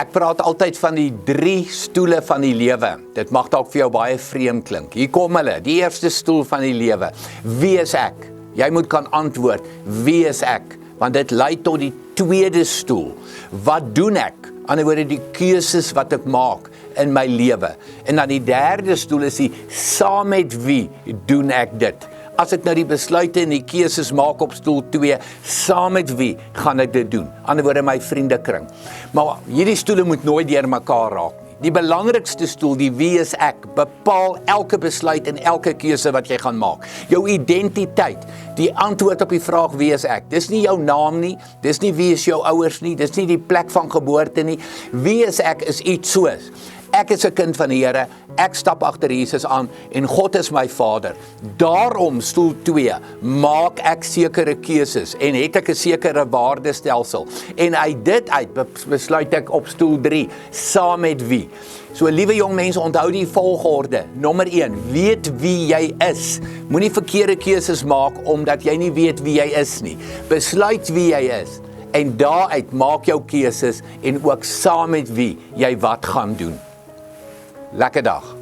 Ek praat altyd van die 3 stoele van die lewe. Dit mag dalk vir jou baie vreemd klink. Hier kom hulle, die eerste stoel van die lewe. Wie is ek? Jy moet kan antwoord, wie is ek? Want dit lei tot die tweede stoel. Wat doen ek? Aan die woorde, die keuses wat ek maak in my lewe. En dan die derde stoel is die, saam met wie doen ek dit? As ek nou die besluite en die keuses maak op stoel 2, saam met wie gaan ek dit doen? Aan die woorde, my vriendekring. Maar hierdie stoele moet nooit deur mekaar raak nie. Die belangrikste stoel, die wie is ek, bepaal elke besluit en elke keuse wat jy gaan maak. Jou identiteit, die antwoord op die vraag wie is ek. Dis nie jou naam nie, dis nie wie is jou ouers nie, dis nie die plek van geboorte nie. Wie is ek is iets soos. Ek is 'n kind van die Here, ek stap agter Jesus aan en God is my Vader. Daarom, stoel 2, maak ek sekere keuses en het ek 'n sekere waardestelsel. En uit dit uit besluit ek op stoel 3, saam met wie. So liewe jong mense, onthou die volgorde. Nommer 1, weet wie jy is. Moenie verkeerde keuses maak omdat jy nie weet wie jy is nie. Besluit wie jy is. En daaruit maak jou keuses en ook saam met wie jy wat gaan doen. Lekker dag.